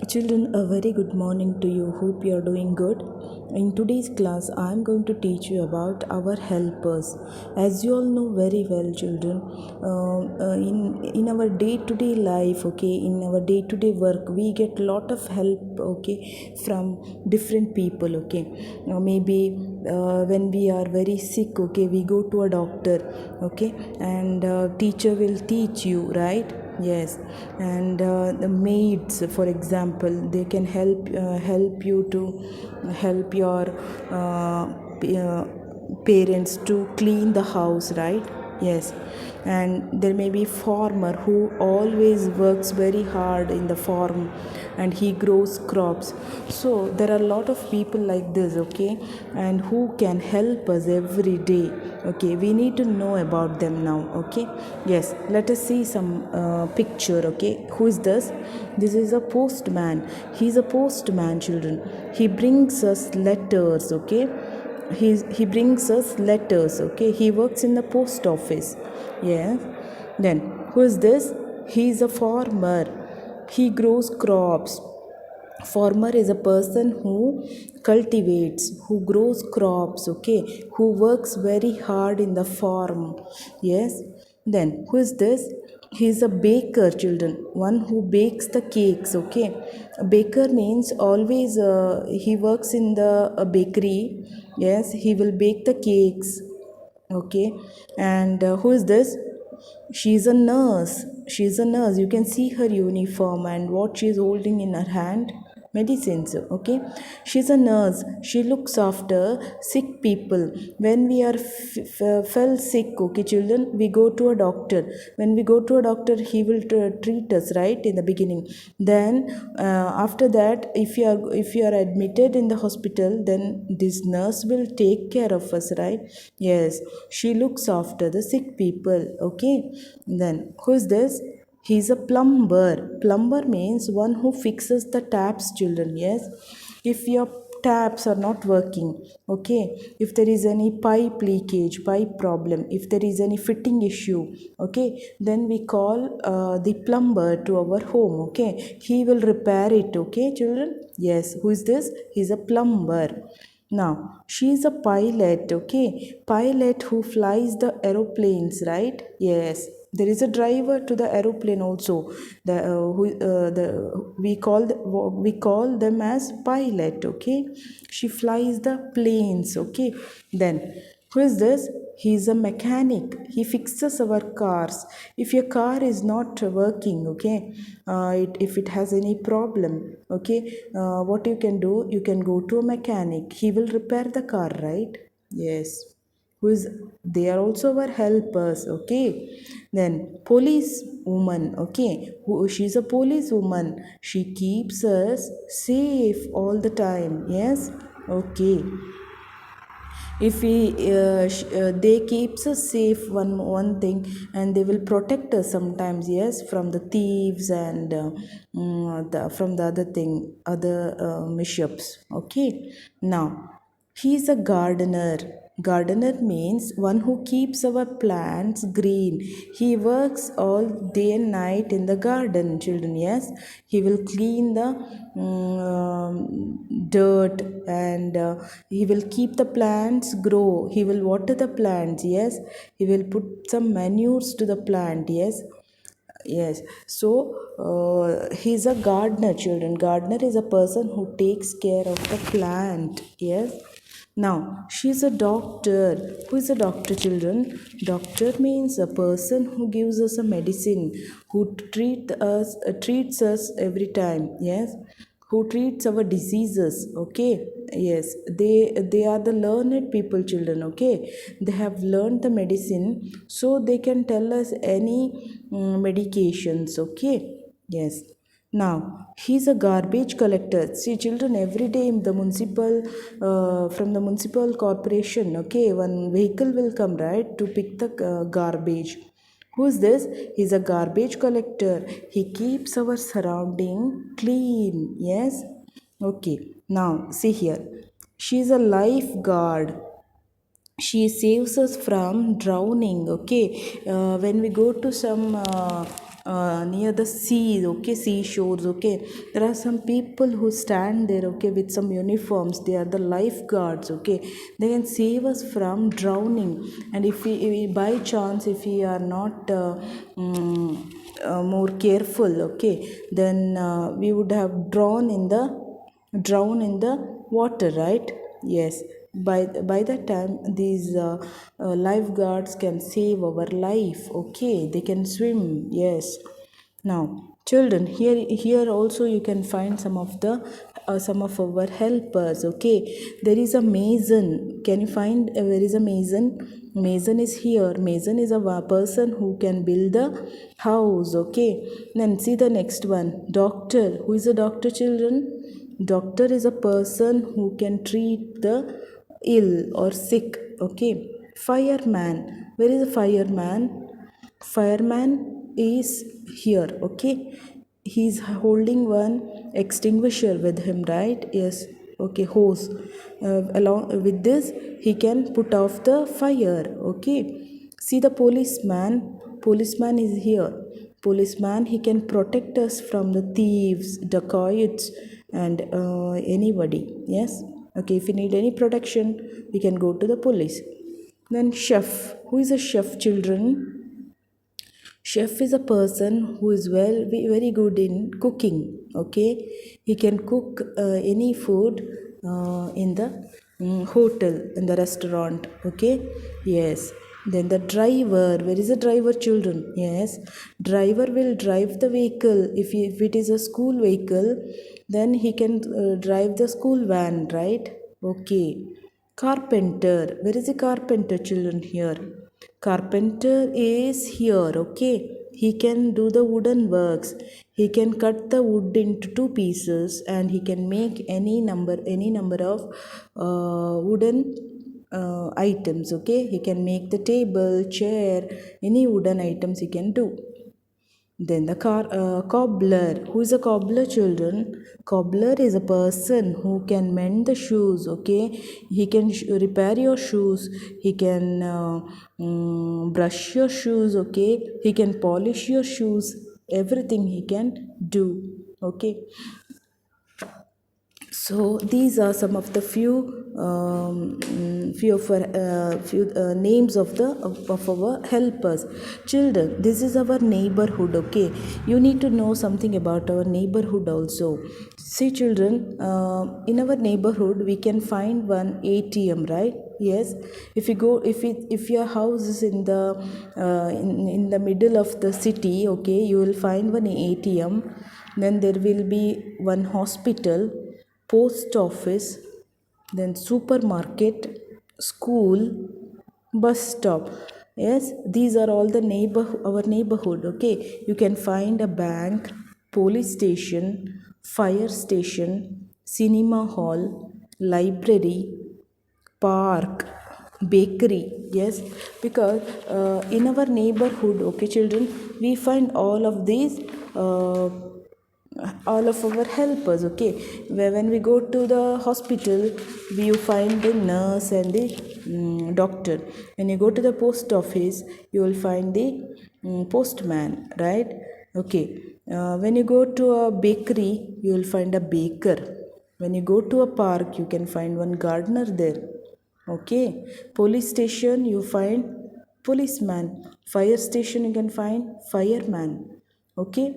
Children, a very good morning to you. Hope you are doing good. In today's class, I am going to teach you about our helpers. As you all know very well, children, in our day-to-day life, okay, in our day-to-day work, we get lot of help, okay, from different people, okay. Maybe when we are very sick, okay, we go to a doctor, okay, and teacher will teach you, right? Yes, and the maids, for example, they can help you to help your parents to clean the house, right? Yes, and there may be farmer who always works very hard in the farm, and he grows crops. So there are a lot of people like this, okay, and who can help us every day. Okay, we need to know about them now. Okay, yes, let us see some picture. Okay, who is this? This is a postman. He's a postman, children. He brings us letters. Okay, he brings us letters. Okay, he works in the post office. Yeah, then who is this? He is a farmer. He grows crops. Farmer is a person who cultivates, who grows crops, okay, who works very hard in the farm. Yes, then who is this? He is a baker, children, one who bakes the cakes. Okay, a baker means always he works in the bakery. Yes, he will bake the cakes. Okay, and who is this? She's a nurse. She's a nurse. You can see her uniform and what she's holding in her hand. Medicines. Okay. She's a nurse. She looks after sick people. When we are fell sick, okay, children, we go to a doctor. When we go to a doctor, he will treat us, right, in the beginning. Then after that, if you are admitted in the hospital, then this nurse will take care of us, right? Yes, she looks after the sick people. Okay, then who's this? He's a plumber. Plumber means one who fixes the taps, children. Yes, if your taps are not working, okay, if there is any pipe leakage, pipe problem, if there is any fitting issue, okay, then we call the plumber to our home. Okay, he will repair it. Okay, children. Yes, who is this? He's a plumber. Now, she is a pilot, okay? Pilot who flies the aeroplanes, right? Yes. There is a driver to the aeroplane also. We call them as pilot, okay? She flies the planes, okay? Then who is this? He is a mechanic. He fixes our cars. If your car is not working, okay, if it has any problem, okay, what you can do? You can go to a mechanic. He will repair the car, right? Yes. Who is? They are also our helpers. Okay. Then police woman. Okay. She's a police woman. She keeps us safe all the time. Yes. Okay. If they keeps us safe, one thing, and they will protect us sometimes. Yes, from the thieves and from the other thing, other mishaps. Okay, now he is a gardener. Gardener means one who keeps our plants green. He works all day and night in the garden, children. Yes, he will clean the dirt, and he will keep the plants grow. He will water the plants. Yes, he will put some manures to the plant. Yes, yes. So he's a gardener, children. Gardener is a person who takes care of the plant. Yes. Now, she's a doctor. Who is a doctor, children? Doctor means a person who gives us a medicine, who treats us every time. Yes, who treats our diseases. Okay. Yes, they are the learned people, children. Okay, they have learned the medicine, so they can tell us any medications. Okay. Yes. Now, he's a garbage collector. See, children, every day in the from the municipal corporation, okay, one vehicle will come, right, to pick the garbage. Who's this? He's a garbage collector. He keeps our surrounding clean. Yes? Okay. Now, see here. She's a lifeguard. She saves us from drowning. Okay, when we go to some near the sea, okay, seashores, okay. There are some people who stand there, okay, with some uniforms. They are the lifeguards, okay. They can save us from drowning. And if we by chance, if we are not more careful, okay, then we would have drown in the water, right? Yes, by that time these lifeguards can save our life, okay, they can swim, yes. Now children, here also you can find some of our helpers, okay. There is a mason. Can you find where is a mason? Mason is here. Mason is a person who can build the house, okay. Then see the next one, doctor. Who is a doctor, children? Doctor is a person who can treat the ill or sick, okay. Fireman. Where is a fireman? Fireman is here, okay. He's holding one extinguisher with him, right? Yes, okay, hose. Along with this he can put off the fire, okay. See the policeman. Policeman is here. Policeman, he can protect us from the thieves, dacoits, and anybody, yes. Okay, if you need any protection, we can go to the police. Then chef. Who is a chef, children? Chef is a person who is very good in cooking, okay. He can cook any food in the hotel, in the restaurant, okay. Yes. Then the driver. Where is the driver, children? Yes, driver will drive the vehicle. If it is a school vehicle, then he can drive the school van, right? Okay. Carpenter. Where is the carpenter, children? Here. Carpenter is here, okay. He can do the wooden works. He can cut the wood into two pieces, and he can make any number of wooden items, okay. He can make the table, chair, any wooden items he can do. Then the cobbler. Who is a cobbler, children? Cobbler is a person who can mend the shoes, okay. He can repair your shoes. He can brush your shoes, okay. He can polish your shoes. Everything he can do, okay. So these are some of the few names of our helpers, children. This is our neighborhood, okay. You need to know something about our neighborhood also. See, children, in our neighborhood we can find one ATM, right? Yes. If your house is in the middle of the city, okay, you will find one ATM. Then there will be one hospital, post office, then supermarket, school, bus stop. Yes, these are all our neighborhood, okay. You can find a bank, police station, fire station, cinema hall, library, park, bakery. Yes, because in our neighborhood, okay, children, we find all of our helpers, okay. When we go to the hospital, we find the nurse and the doctor. When you go to the post office, you will find the postman, right? Okay. When you go to a bakery, you will find a baker. When you go to a park, you can find one gardener there, okay. Police station, you find policeman. Fire station, you can find fireman, okay.